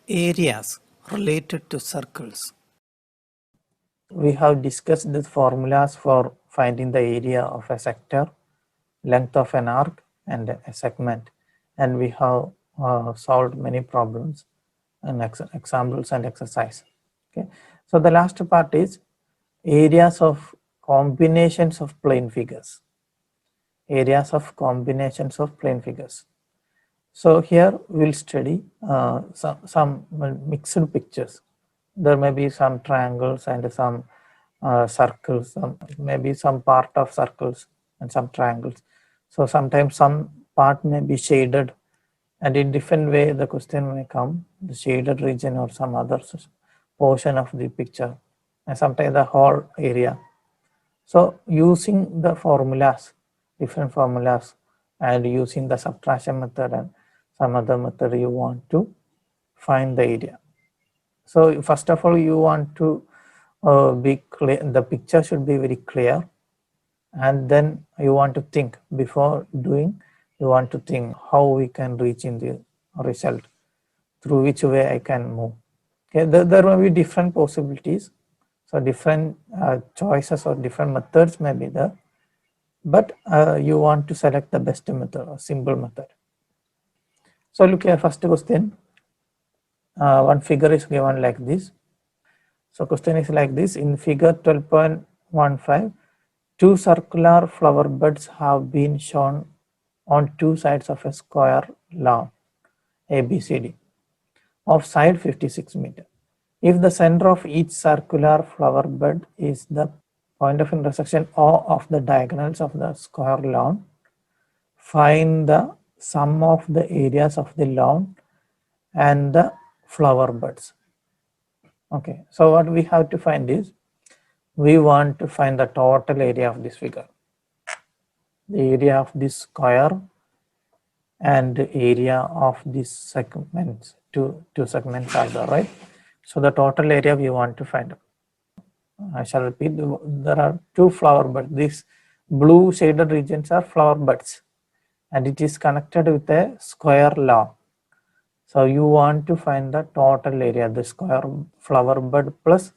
Areas related to circles. We have discussed the formulas for finding the area of a sector, length of an arc, and a segment. And we have solved many problems and examples and exercise. Okay. So the last part is areas of combinations of plane figures. Areas of combinations of plane figures. So here we'll study some mixed pictures. There may be some triangles and some circles, maybe some part of circles and some triangles. So sometimes some part may be shaded, and in different way the question may come, the shaded region or some other portion of the picture, and sometimes the whole area. So using the formulas, different formulas, and using the subtraction method and some other method, you want to find the area. So first of all, you want to be clear, the picture should be very clear, and then you want to think before doing, you want to think how we can reach in the result, through which way I can move. Okay, there may be different possibilities, so different choices or different methods may be there, but you want to select the best method or simple method. So look at first question. One figure is given like this. So question is like this. In figure 12.15, two circular flower buds have been shown on two sides of a square lawn ABCD of side 56 meter. If the center of each circular flower bud is the point of intersection O of the diagonals of the square lawn, find the sum of the areas of the lawn and the flower buds. Okay, so what we have to find is, we want to find the total area of this figure, the area of this square and the area of these segments, two segments are there, right? So the total area we want to find. I shall repeat, there are two flower buds. These blue shaded regions are flower buds, and it is connected with a square lawn. So you want to find the total area, the square flower bud plus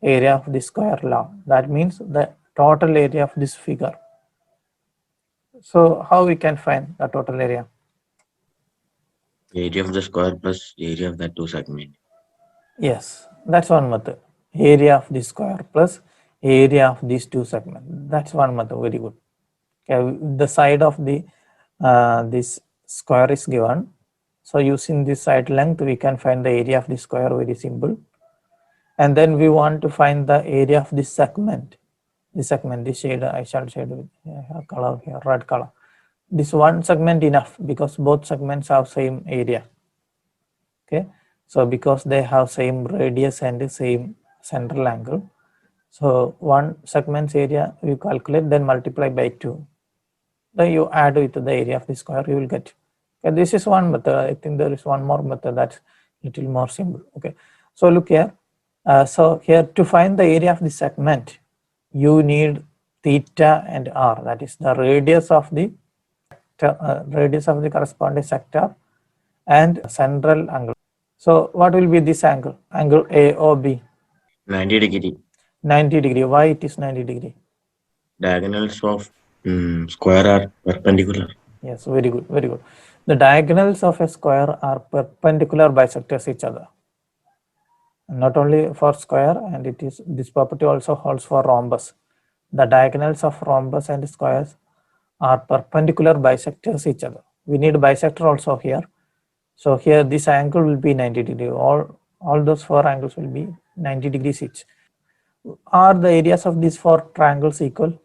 area of the square lawn. That means the total area of this figure. So how we can find the total area? Area of the square plus area of that two segment. Yes, that's one method. Area of the square plus area of these two segments. That's one method. Very good. Okay, the side of the this square is given. So using this side length, we can find the area of the square, very simple. And then we want to find the area of this segment. This segment, this shade, I shall shade with color here, red color. This one segment enough, because both segments have same area. Okay, so because they have same radius and the same central angle, so one segment's area you calculate, then multiply by 2. Then you add with the area of the square, you will get. Okay, this is one method. I think there is one more method that's little more simple. Okay, so look here. So here, to find the area of the segment, you need theta and r, that is the radius of the corresponding sector and central angle. So what will be this angle? Angle A or B? 90 degree. 90 degree. Why it is 90 degree? Diagonals of square are perpendicular. Yes, very good, very good. The diagonals of a square are perpendicular bisectors each other. Not only for square, and it is, this property also holds for rhombus. The diagonals of rhombus and squares are perpendicular bisectors each other. We need bisector also here. So here this angle will be 90 degree. All those four angles will be 90 degrees each. Are the areas of these four triangles equal?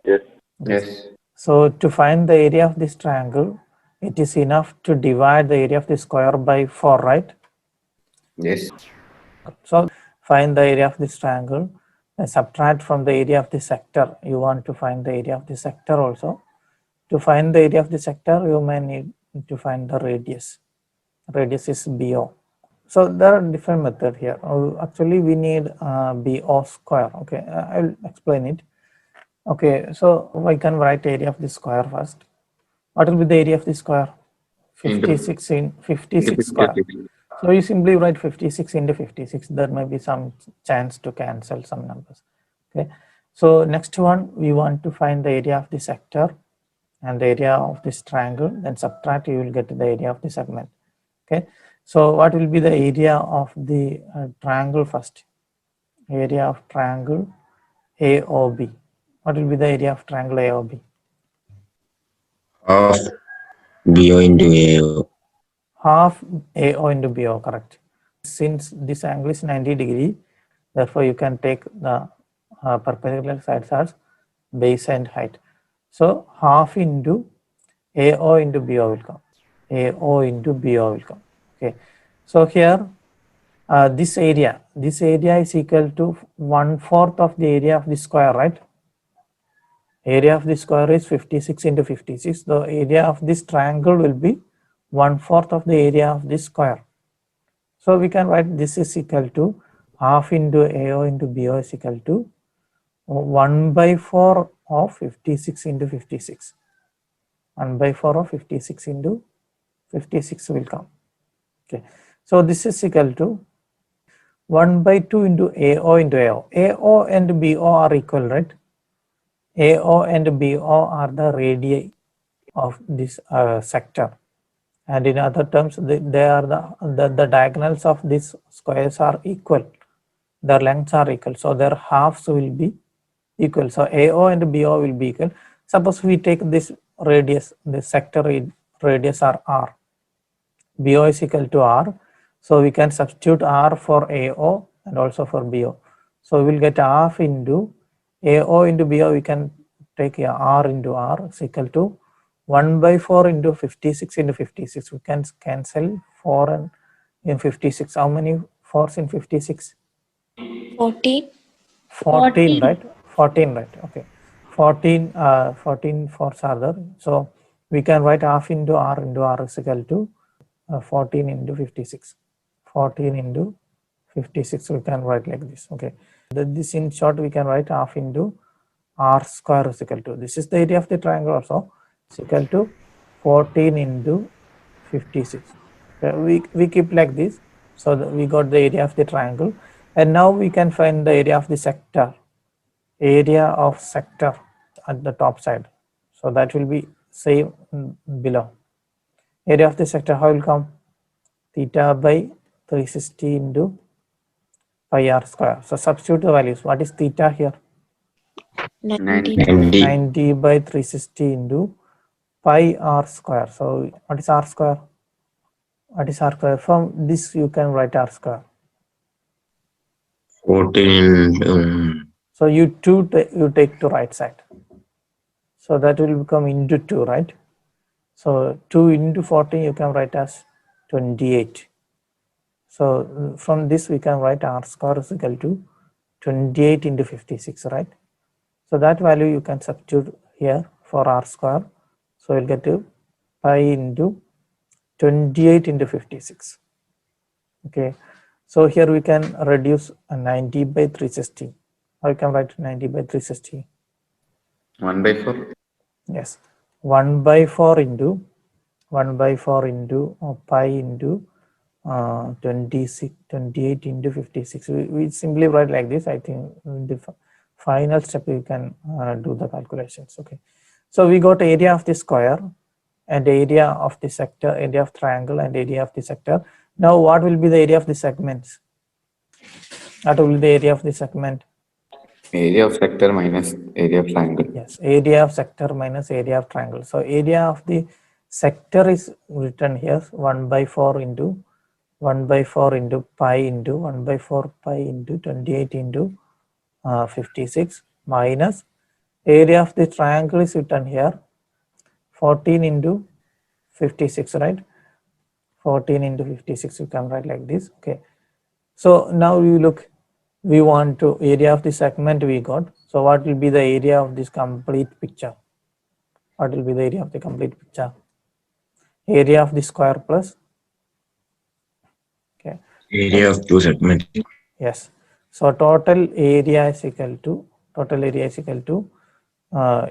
Yes. Yes. So to find the area of this triangle, it is enough to divide the area of the square by 4, right? Yes. So find the area of this triangle and subtract from the area of the sector. You want to find the area of the sector also. To find the area of the sector, you may need to find the radius. Radius is BO. So there are different methods here. Actually, we need BO square. Okay, I'll explain it. Okay, so I can write area of the square first. What will be the area of the square? 56 in 56 square. So you simply write 56 into 56. There may be some chance to cancel some numbers. Okay. So next one, we want to find the area of the sector and the area of this triangle. Then subtract, you will get the area of the segment. Okay. So what will be the area of the triangle first? Area of triangle AOB. What will be the area of triangle AOB? Half BO into AO. Half AO into BO, correct. Since this angle is 90 degree, therefore you can take the perpendicular sides as base and height. So half into AO into BO will come. AO into BO will come. Okay. So here this area is equal to 1/4 of the area of the square, right? Area of the square is 56 into 56. The area of this triangle will be 1/4 of the area of this square. So we can write this is equal to half into AO into BO is equal to 1/4 of 56 into 56. 1/4 of 56 into 56 will come. Okay. So this is equal to 1/2 into AO into AO. AO and BO are equal, right? AO and BO are the radii of this sector. And in other terms, they are the diagonals of these squares are equal. Their lengths are equal. So their halves will be equal. So AO and BO will be equal. Suppose we take this radius, the sector radius are R. BO is equal to R. So we can substitute R for AO and also for BO. So we will get half into AO into BO. We can take R into R is equal to 1/4 into 56 into 56. We can cancel 4 and in 56. How many 4s in 56? 14. 14, right? 14, right? Okay. 14 4s are there. So we can write half into R is equal to 14 into 56. 14 into 56 we can write like this. Okay. This in short we can write half into R square is equal to, this is the area of the triangle also, is equal to 14 into 56. We keep like this. So we got the area of the triangle, and now we can find the area of the sector. Area of sector at the top side. So that will be same below. Area of the sector, how will come? Theta by 360 into pi r square. So substitute the values. What is theta here? 90. 90 by 360 into pi r square. So what is r square? What is r square? From this you can write r square. 14. So you take to right side. So that will become into 2, right? So 2 into 14 you can write as 28. So from this we can write r square is equal to 28 into 56, right? So that value you can substitute here for r square. So you'll get to pi into 28 into 56. Okay. So here we can reduce 90 by 360. How you can write 90 by 360? 1/4. Yes. 1/4 into pi into 28 into 56. We simply write like this. I think the final step you can do the calculations. Okay. So we got area of the square and area of the sector, area of triangle and area of the sector. Now what will be the area of the segments? What will be the area of the segment? Area of sector minus area of triangle. Yes, area of sector minus area of triangle. So area of the sector is written here 1/4 into 1/4 into pi into 1/4 pi into 28 into 56 minus area of the triangle is written here 14 into 56, right? 14 into 56 you can write like this. Okay. So now you look, we want to area of the segment we got. So what will be the area of this complete picture? What will be the area of the complete picture? Area of the square plus, okay, Area of two segments. yes. So total area is equal to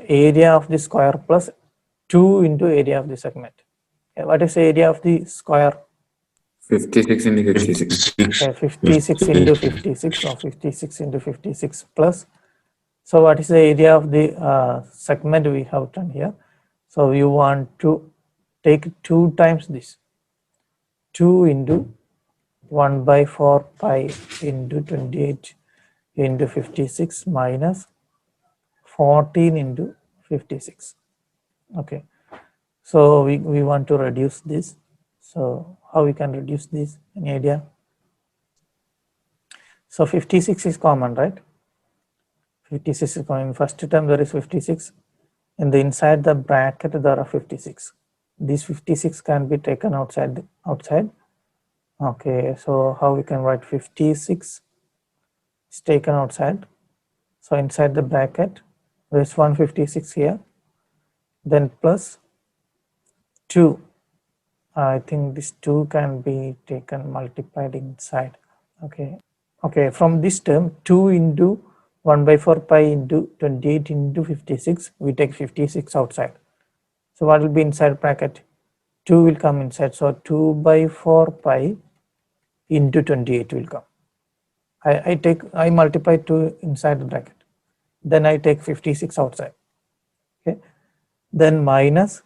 area of the square plus 2 into area of the segment. Okay, what is the area of the square? 56 into 56. 56. Okay, 56 into 56 or 56 into 56 plus. So what is the area of the segment we have done here? So you want to take 2 times this. 2 into 1 by 4 pi into 28 into 56 minus 14 into 56. Okay. So we want to reduce this. So how we can reduce this? Any idea? So 56 is common, right? 56 is common. In first term there is 56. In the inside the bracket there are 56. These 56 can be taken outside. Okay, so how we can write 56 is taken outside. So inside the bracket there is 156 here. Then plus 2. I think this 2 can be taken multiplied inside. Okay. Okay, from this term 2 into 1 by 4 pi into 28 into 56, we take 56 outside. So what will be inside bracket? 2 will come inside. So 2 by 4 pi into 28 will come. I multiply 2 inside the bracket. Then I take 56 outside. Okay. Then minus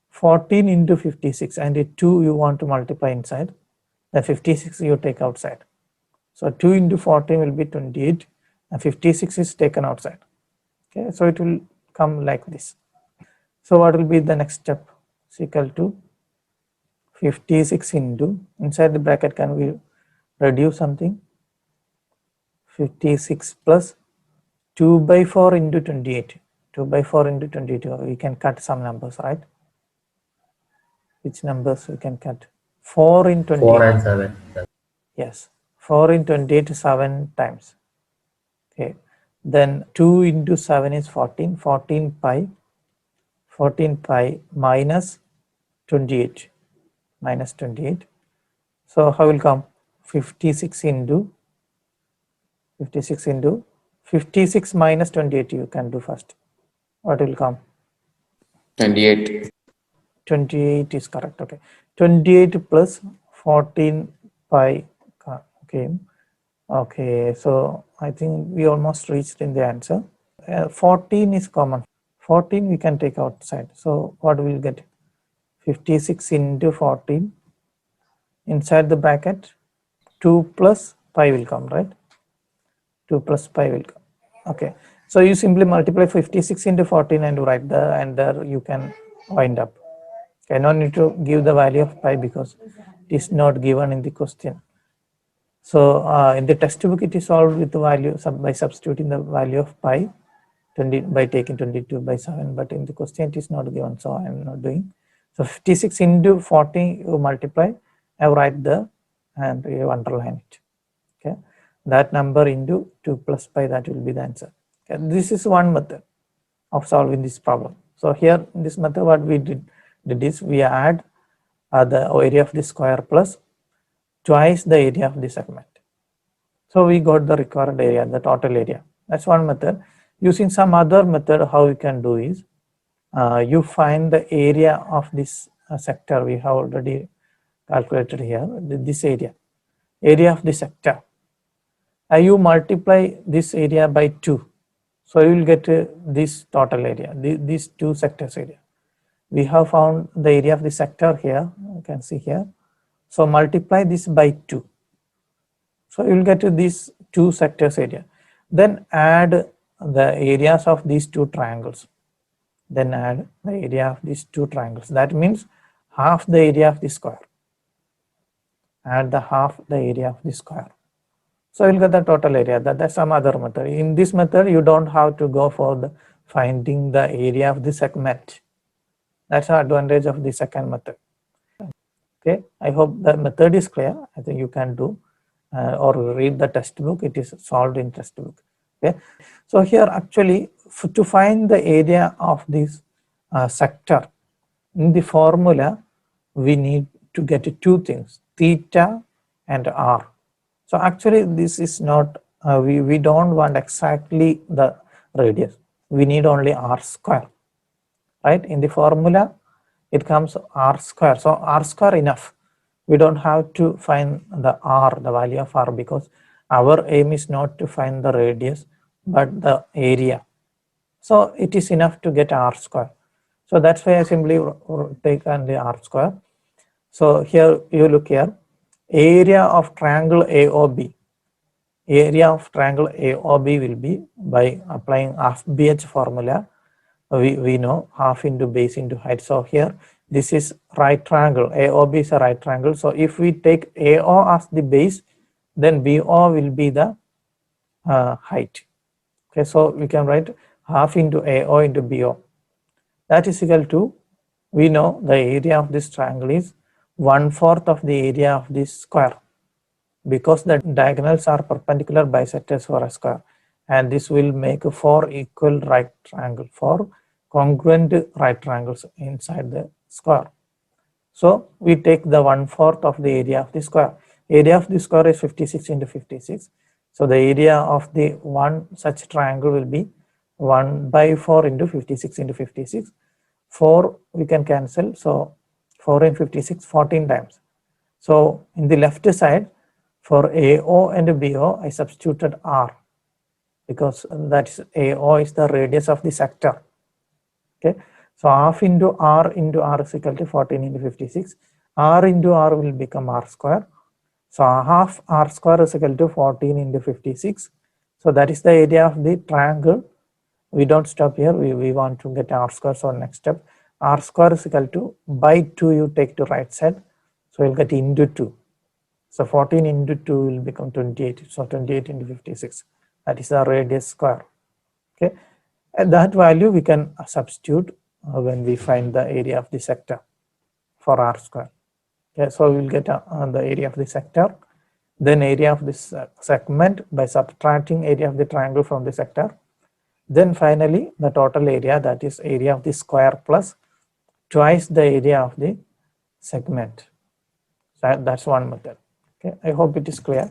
14 into 56, and the 2 you want to multiply inside. The 56 you take outside. So 2 into 14 will be 28 and 56 is taken outside. Okay, so it will come like this. So what will be the next step? It's equal to 56 into, inside the bracket can we reduce something? 56 plus 2 by 4 into 28. 2 by 4 into 22. We can cut some numbers, right? Which numbers we can cut? 4 in 28. 4 and 7. Yes, 4 in 28 7 times. Okay, then 2 into 7 is 14. 14 pi minus 28. Minus 28. So how will come? 56 into 56 minus 28 you can do first. What will come? 28. 28 is correct. Okay, 28 plus 14 pi. Okay. Okay, so I think we almost reached in the answer. 14 is common. 14 we can take outside. So what will get? 56 into 14. Inside the bracket 2 plus pi will come, right? 2 plus pi will come. Okay, so you simply multiply 56 into 14 and write the, and there you can wind up. Okay, no need to give the value of pi because it is not given in the question. So in the textbook it is solved with the value by substituting the value of pi 20 by taking 22 by 7, but in the question it is not given, so I am not doing. So 56 into 40 you multiply, I write the and you underline it. Okay, that number into 2 plus pi, that will be the answer. Okay, this is one method of solving this problem. So here in this method what we did is we add the area of the square plus twice the area of the segment. So we got the required area, the total area. That's one method. Using some other method, how you can do is you find the area of this sector. We have already calculated here this area of the sector. You multiply this area by 2. So you will get this total area, these 2 sectors area. We have found the area of the sector here, you can see here. So multiply this by 2. So you will get to these 2 sectors area. Then add the areas of these 2 triangles. Then add the area of these 2 triangles. That means half the area of the square. Add the half the area of the square. So you will get the total area. That's some other method. In this method, you don't have to go for the finding the area of the segment. That's the advantage of the second method. Okay, I hope the method is clear. I think you can do or read the textbook. It is solved in textbook. Okay, so here actually to find the area of this sector in the formula, we need to get 2 things, theta and r. So actually this is not, we don't want exactly the radius. We need only r square, right? In the formula, it comes r square. So r square enough. we don't have to find the r, the value of r, because our aim is not to find the radius but the area. So it is enough to get r square. So that's why I simply take the r square. So here you look here, area of triangle AOB. Area of triangle AOB will be, by applying half BH formula, we know half into base into height. So here this is right triangle, AOB is a right triangle. So if we take AO as the base, then BO will be the height. Okay, so we can write half into AO into BO. That is equal to, we know the area of this triangle is 1/4 of the area of this square, because the diagonals are perpendicular bisectors for a square, and this will make 4 equal right triangle, 4 congruent right triangles inside the square. So we take the 1/4 of the area of the square. Area of the square is 56 into 56. So the area of the one such triangle will be 1/4 into 56 into 56. 4 we can cancel. So 4 and 56, 14 times. So in the left side, for AO and BO, I substituted R, because that is AO is the radius of the sector. Okay, so half into R is equal to 14 into 56. R into R will become R square. So half R square is equal to 14 into 56. So that is the area of the triangle. We don't stop here. We want to get R square. So next step, R square is equal to, by 2 you take to right side. So you'll get into 2. So 14 into 2 will become 28. So 28 into 56. That is the radius square. Okay. And that value we can substitute when we find the area of the sector for R square. Okay. So we will get the area of the sector, then area of this segment by subtracting area of the triangle from the sector. Then finally the total area, that is area of the square plus twice the area of the segment. So that's one method. Okay, I hope it is clear.